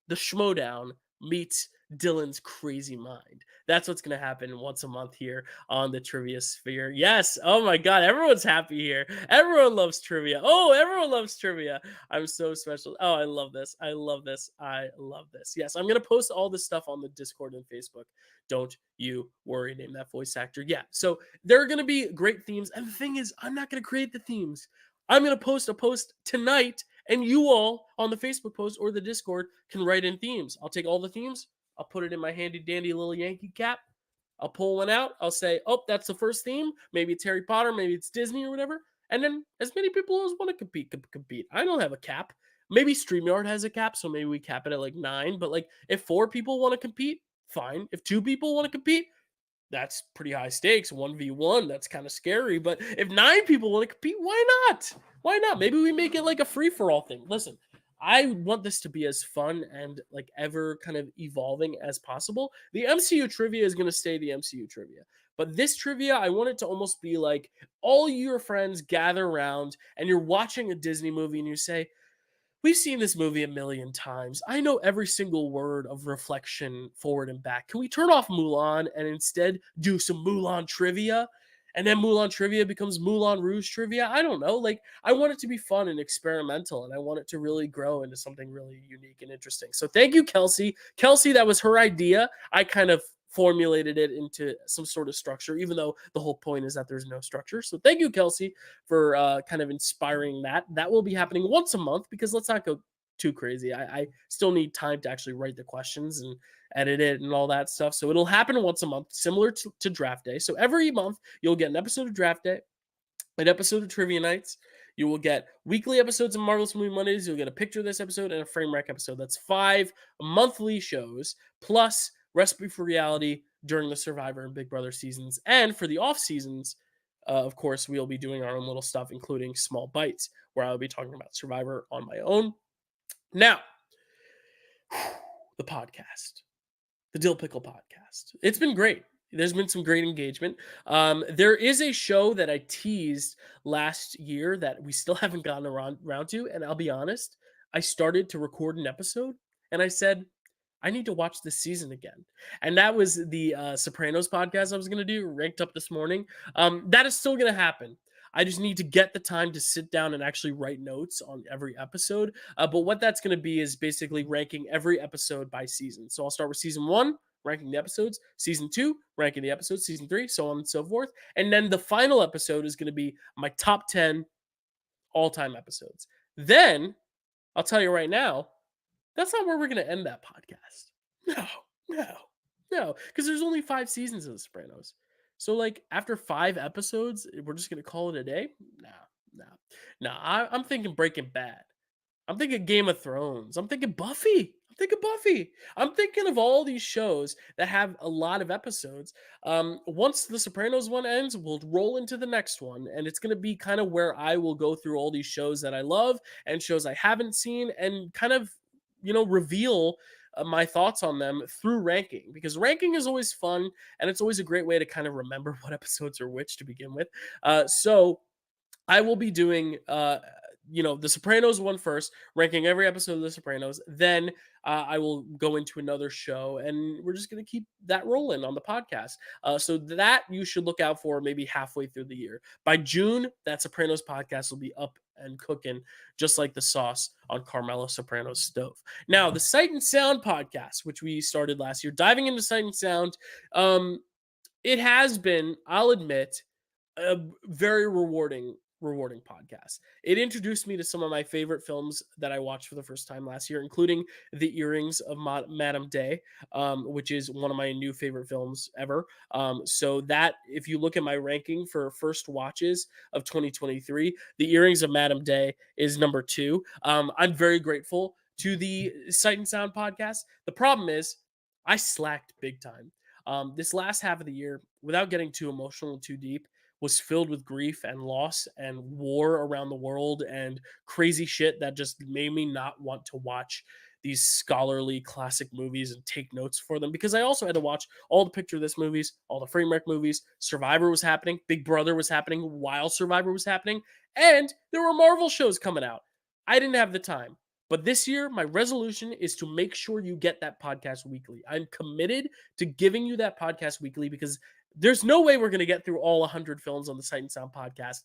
the Schmodown meets Dylan's crazy mind. That's what's going to happen once a month here on the Trivia Sphere. Yes. Oh my God. Everyone's happy here. Everyone loves trivia. Oh, everyone loves trivia. I'm so special. Oh, I love this. I love this. I love this. Yes. I'm going to post all this stuff on the Discord and Facebook. Don't you worry. Name that voice actor. Yeah. So there are going to be great themes. And the thing is, I'm not going to create the themes. I'm going to post a post tonight, and you all on the Facebook post or the Discord can write in themes. I'll take all the themes. I'll put it in my handy dandy little Yankee cap. I'll pull one out. I'll say, oh, that's the first theme. Maybe it's Harry Potter. Maybe it's Disney or whatever. And then as many people as want to compete, compete. I don't have a cap. Maybe StreamYard has a cap, so maybe we cap it at like 9. But like if 4 people want to compete, fine. If 2 people want to compete, that's pretty high stakes. 1v1, that's kind of scary. But if 9 people want to compete, why not? Why not? Maybe we make it like a free for all thing. Listen, I want this to be as fun and like ever kind of evolving as possible. The MCU trivia is going to stay the MCU trivia. But this trivia, I want it to almost be like all your friends gather around and you're watching a Disney movie and you say, we've seen this movie a million times. I know every single word of reflection forward and back. Can we turn off Mulan and instead do some Mulan trivia? And then Mulan trivia becomes Moulin Rouge trivia. I don't know. Like, I want it to be fun and experimental, and I want it to really grow into something really unique and interesting. So thank you, Kelsey. Kelsey, that was her idea. I kind of formulated it into some sort of structure, even though the whole point is that there's no structure. So thank you, Kelsey, for kind of inspiring that. That will be happening once a month because let's not go too crazy. I still need time to actually write the questions and edit it and all that stuff. So it'll happen once a month, similar to Draft Day. So every month you'll get an episode of Draft Day, an episode of Trivia Nights. You will get weekly episodes of Marvelous Movie Mondays. You'll get a picture of this episode and a frame rack episode. That's 5 monthly shows plus Recipe for Reality during the Survivor and Big Brother seasons. And for the off seasons, of course, we'll be doing our own little stuff, including Small Bites, where I'll be talking about Survivor on my own. Now, the podcast, the Dyl Pickle Podcast. It's been great. There's been some great engagement. There is a show that I teased last year that we still haven't gotten around to. And I'll be honest, I started to record an episode and I said, I need to watch this season again. And that was the Sopranos podcast I was going to do, ranked up this morning. That is still going to happen. I just need to get the time to sit down and actually write notes on every episode. But what that's going to be is basically ranking every episode by season. So I'll start with season 1, ranking the episodes, season 2, ranking the episodes, season 3, so on and so forth. And then the final episode is going to be my top 10 all-time episodes. Then, I'll tell you right now, that's not where we're going to end that podcast. No, because there's only 5 seasons of The Sopranos. So, like, after 5 episodes, we're just going to call it a day? Nah, Nah, nah. I'm thinking Breaking Bad. I'm thinking Game of Thrones. I'm thinking Buffy. I'm thinking Buffy. I'm thinking of all these shows that have a lot of episodes. Once the Sopranos one ends, we'll roll into the next one, and it's going to be kind of where I will go through all these shows that I love and shows I haven't seen, and kind of reveal my thoughts on them through ranking, because ranking is always fun and it's always a great way to kind of remember what episodes are which to begin with. So I will be doing the Sopranos one first, ranking every episode of The Sopranos. Then I will go into another show, and we're just going to keep that rolling on the podcast. So that you should look out for maybe halfway through the year. By June, that Sopranos podcast will be up and cooking, just like the sauce on Carmela Soprano's stove. Now, the Sight and Sound podcast, which we started last year, diving into Sight and Sound, it has been, I'll admit, a very rewarding podcast. It introduced me to some of my favorite films that I watched for the first time last year, including The Earrings of Madame Day, which is one of my new favorite films ever. So that, if you look at my ranking for first watches of 2023, The Earrings of Madame Day is number 2. I'm very grateful to the Sight and Sound podcast. The problem is I slacked big time. This last half of the year, without getting too emotional and too deep, was filled with grief and loss and war around the world and crazy shit that just made me not want to watch these scholarly classic movies and take notes for them, because I also had to watch all the Picture This movies, all the Framework movies. Survivor was happening, Big Brother was happening while Survivor was happening, and there were Marvel shows coming out. I didn't have the time. But this year, my resolution is to make sure you get that podcast weekly. I'm committed to giving you that podcast weekly, because there's no way we're going to get through all 100 films on the Sight and Sound podcast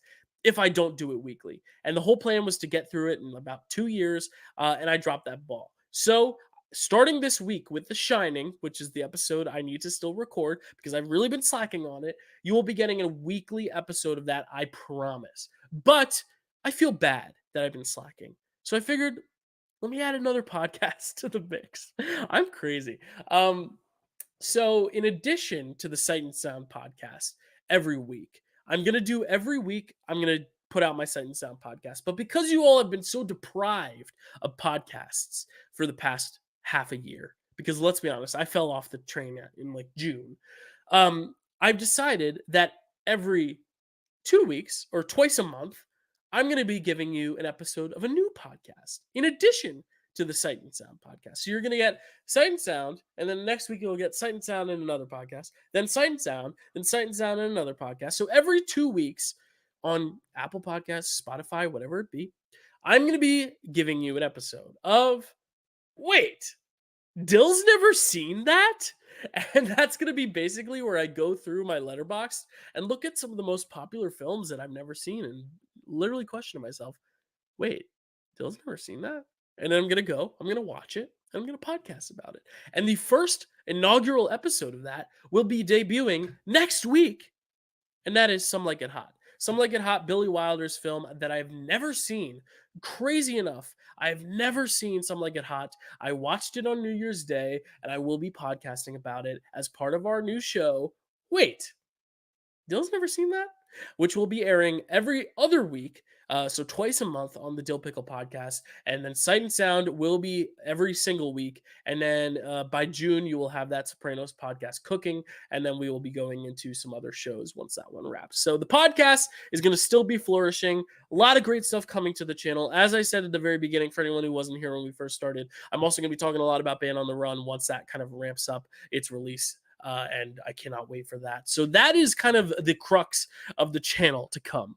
if I don't do it weekly. And the whole plan was to get through it in about 2 years, and I dropped that ball. So starting this week with The Shining, which is the episode I need to still record because I've really been slacking on it, you will be getting a weekly episode of that, I promise. But I feel bad that I've been slacking. So I figured, let me add another podcast to the mix. I'm crazy. So, in addition to the Sight and Sound podcast every week, I'm going to put out my Sight and Sound podcast. But because you all have been so deprived of podcasts for the past half a year, because let's be honest, I fell off the train in like June, I've decided that every 2 weeks or twice a month, I'm going to be giving you an episode of a new podcast in addition to the Sight and Sound podcast. So you're going to get Sight and Sound, and then the next week you'll get Sight and Sound and another podcast, then Sight and Sound, then Sight and Sound and another podcast. So every 2 weeks on Apple Podcasts, Spotify, whatever it be, I'm going to be giving you an episode of, wait, Dill's never seen that? And that's going to be basically where I go through my Letterboxd and look at some of the most popular films that I've never seen and literally question myself, wait, Dill's never seen that? And then I'm going to watch it, and I'm going to podcast about it. And the first inaugural episode of that will be debuting next week, and that is Some Like It Hot. Some Like It Hot, Billy Wilder's film that I've never seen. Crazy enough, I've never seen Some Like It Hot. I watched it on New Year's Day, and I will be podcasting about it as part of our new show. Wait, Dill's never seen that? Which will be airing every other week, so twice a month on the Dyl Pickle Podcast. And then Sight and Sound will be every single week. And then by June, you will have that Sopranos podcast cooking. And then we will be going into some other shows once that one wraps. So the podcast is going to still be flourishing. A lot of great stuff coming to the channel. As I said at the very beginning, for anyone who wasn't here when we first started, I'm also going to be talking a lot about Band on the Run once that kind of ramps up its release. And I cannot wait for that. So that is kind of the crux of the channel to come.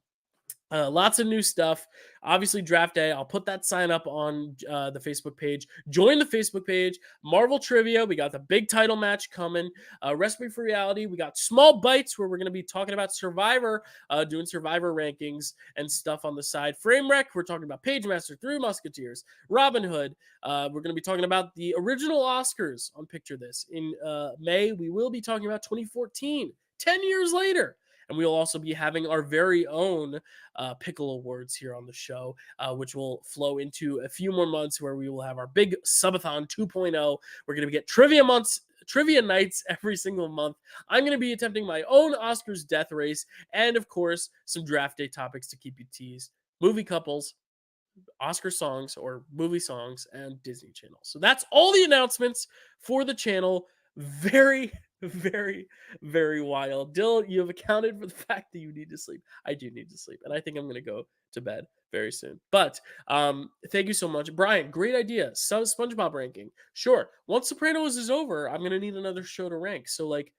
Lots of new stuff. Obviously, draft day. I'll put that sign up on the Facebook page. Join the Facebook page. Marvel Trivia. We got the big title match coming. Recipe for Reality. We got Small Bites, where we're going to be talking about Survivor, doing Survivor rankings and stuff on the side. Frame Wreck. We're talking about Pagemaster, Three Musketeers, Robin Hood. We're going to be talking about the original Oscars on Picture This. In May, we will be talking about 2014, 10 years later. And we will also be having our very own Pickle Awards here on the show, which will flow into a few more months where we will have our big subathon 2.0. We're going to get trivia nights every single month. I'm going to be attempting my own Oscars death race and, of course, some draft day topics to keep you teased movie couples, Oscar songs or movie songs, and Disney Channel. So that's all the announcements for the channel. Very, very, very wild. Dill, you have accounted for the fact that you need to sleep. I do need to sleep, and I think I'm going to go to bed very soon. But thank you so much, Brian. Great idea. So SpongeBob ranking. Sure. Once Sopranos is over, I'm going to need another show to rank. So like.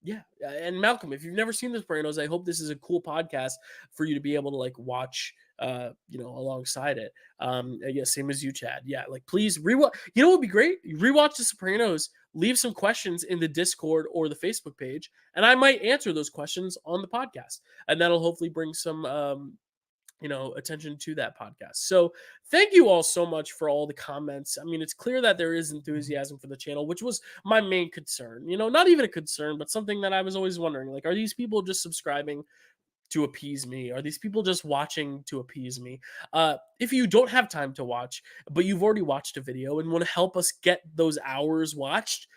Yeah, and Malcolm, if you've never seen The Sopranos, I hope this is a cool podcast for you to be able to like watch alongside it. Yeah, same as you, Chad. Yeah, like please rewatch. You know what would be great? You rewatch The Sopranos, leave some questions in the Discord or the Facebook page, and I might answer those questions on the podcast, and that'll hopefully bring some attention to that podcast. So thank you all so much for all the comments. I mean, it's clear that there is enthusiasm for the channel, which was my main concern. Not even a concern, but something that I was always wondering. Like, are these people just subscribing to appease me? Are these people just watching to appease me? If you don't have time to watch, but you've already watched a video and want to help us get those hours watched,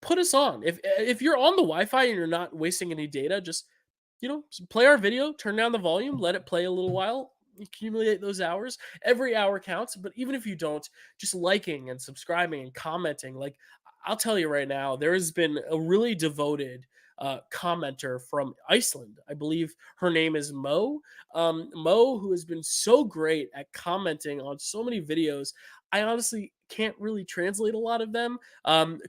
put us on. If you're on the Wi-Fi and you're not wasting any data, just play our video, turn down the volume, let it play a little while, accumulate those hours. Every hour counts, but even if you don't, just liking and subscribing and commenting. Like, I'll tell you right now, there has been a really devoted commenter from Iceland. I believe her name is Mo. Mo, who has been so great at commenting on so many videos. I honestly can't really translate a lot of them.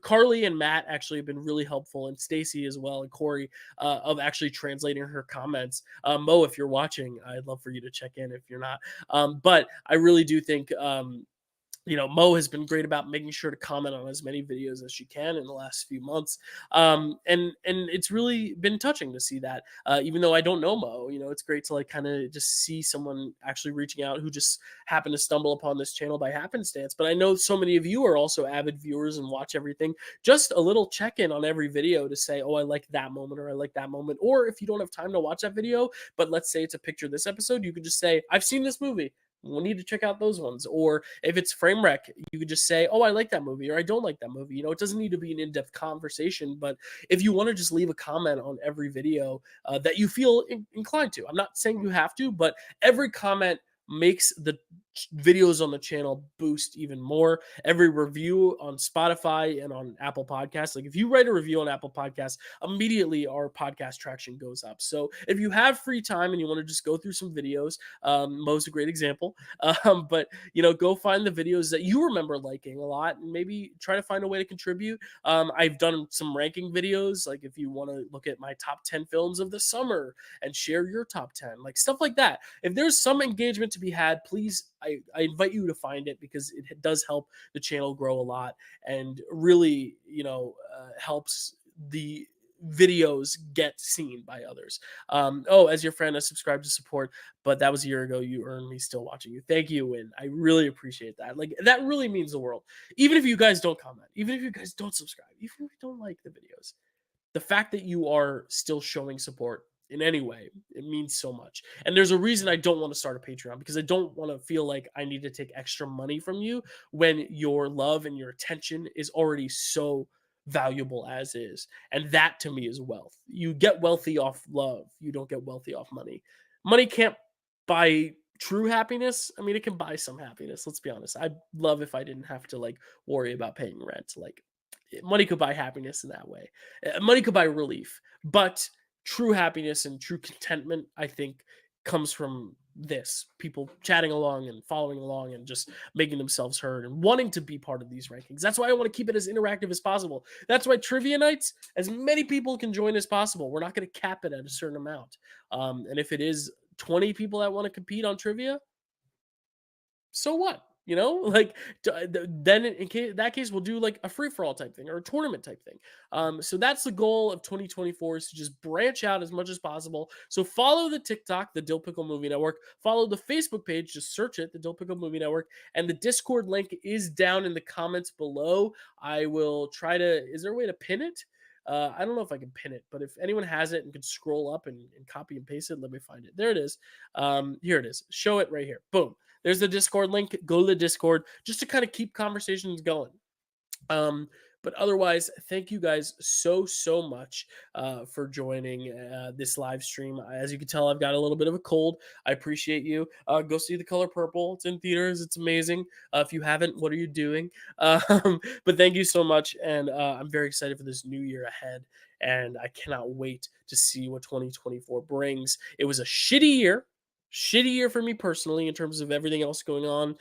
Carly and Matt actually have been really helpful, and Stacy as well, and Corey, of actually translating her comments. Mo, if you're watching, I'd love for you to check in if you're not. But I really do think Mo has been great about making sure to comment on as many videos as she can in the last few months. And it's really been touching to see that, even though I don't know Mo. It's great to like kind of just see someone actually reaching out who just happened to stumble upon this channel by happenstance. But I know so many of you are also avid viewers and watch everything. Just a little check-in on every video to say, oh, I like that moment, or I like that moment. Or if you don't have time to watch that video, but let's say it's a picture this episode, you could just say, I've seen this movie. We'll need to check out those ones. Or if it's frame wreck, you could just say, oh, I like that movie, or I don't like that movie. It doesn't need to be an in-depth conversation, but if you want to just leave a comment on every video that you feel inclined to, I'm not saying you have to, but every comment makes the videos on the channel boost even more. Every review on Spotify and on Apple Podcasts, like if you write a review on Apple Podcasts, immediately our podcast traction goes up. So if you have free time and you want to just go through some videos, Mo's a great example, but go find the videos that you remember liking a lot and maybe try to find a way to contribute. I've done some ranking videos, like if you want to look at my top 10 films of the summer and share your top 10, like stuff like that. If there's some engagement to be had, please, I invite you to find it, because it does help the channel grow a lot and really, helps the videos get seen by others. As your friend, I subscribe to support, but that was a year ago. You earned me still watching you. Thank you, and I really appreciate that. Like, that really means the world. Even if you guys don't comment, even if you guys don't subscribe, even if you don't like the videos, the fact that you are still showing support in any way, it means so much. And there's a reason I don't want to start a Patreon, because I don't want to feel like I need to take extra money from you when your love and your attention is already so valuable as is. And that to me is wealth. You get wealthy off love. You don't get wealthy off money. Money can't buy true happiness. I mean, it can buy some happiness. Let's be honest. I'd love if I didn't have to like worry about paying rent. Like, money could buy happiness in that way. Money could buy relief, but true happiness and true contentment, I think, comes from this: people chatting along and following along and just making themselves heard and wanting to be part of these rankings. That's why I want to keep it as interactive as possible. That's why trivia nights, as many people can join as possible. We're not going to cap it at a certain amount. And if it is 20 people that want to compete on trivia, so what? Like, then in that case, we'll do like a free-for-all type thing or a tournament type thing. So that's the goal of 2024, is to just branch out as much as possible. So follow the TikTok, the Dyl Pickle Movie Network. Follow the Facebook page, just search it, the Dyl Pickle Movie Network. And the Discord link is down in the comments below. I will try to, is there a way to pin it? I don't know if I can pin it, but if anyone has it and can scroll up and copy and paste it, let me find it. There it is. Here it is. Show it right here. Boom. There's the Discord link. Go to the Discord just to kind of keep conversations going. But otherwise, thank you guys so much for joining this live stream. As you can tell, I've got a little bit of a cold. I appreciate you. Go see The Color Purple. It's in theaters. It's amazing. If you haven't, what are you doing? But thank you so much, and I'm very excited for this new year ahead. And I cannot wait to see what 2024 brings. It was a shitty year for me personally in terms of everything else going on.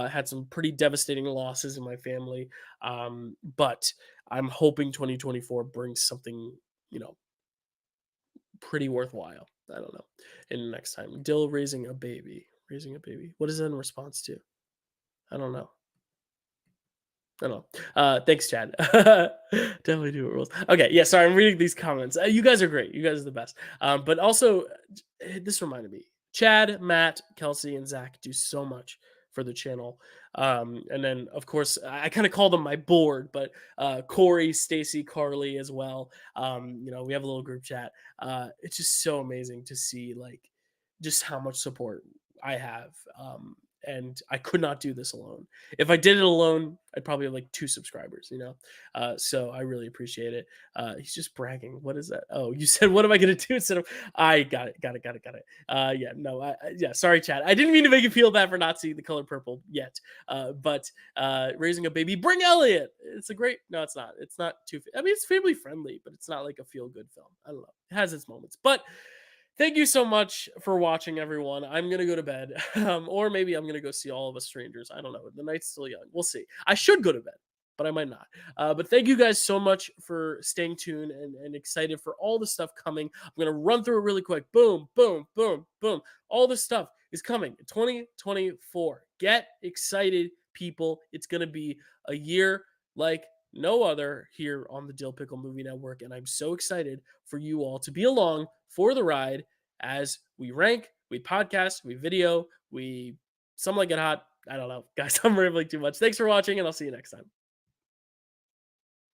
Had some pretty devastating losses in my family, but I'm hoping 2024 brings something, you know, pretty worthwhile. I don't know. In the next time, Dill raising a baby. What is that in response to? I don't know. I don't know. Thanks, Chad. Definitely do it rules. Okay, yeah. Sorry, I'm reading these comments. You guys are great. You guys are the best. But also, this reminded me. Chad, Matt, Kelsey, and Zach do so much for the channel. And then, of course, I kind of call them my board, but Corey, Stacy, Carly as well. We have a little group chat. It's just so amazing to see like just how much support I have. And I could not do this alone. If I did it alone, I'd probably have like 2 subscribers. So I really appreciate it. He's just bragging. What is that? Oh, you said, what am I going to do instead of, I got it. Yeah, no, yeah, sorry, Chad. I didn't mean to make you feel bad for not seeing The Color Purple yet. But raising a baby, bring Elliot. It's a great, no, it's not. It's not too, I mean, it's family friendly, but it's not like a feel good film. I don't know. It has its moments, but thank you so much for watching, everyone. I'm going to go to bed. Or maybe I'm going to go see All of Us Strangers. I don't know. The night's still young. We'll see. I should go to bed, but I might not. But thank you guys so much for staying tuned and excited for all the stuff coming. I'm going to run through it really quick. Boom, boom, boom, boom. All this stuff is coming in 2024. Get excited, people. It's going to be a year like no other here on the Dyl Pickle Movie Network. And I'm so excited for you all to be along for the ride as we rank, we podcast, we video, we some like it hot. I don't know. Guys, I'm rambling too much. Thanks for watching, and I'll see you next time.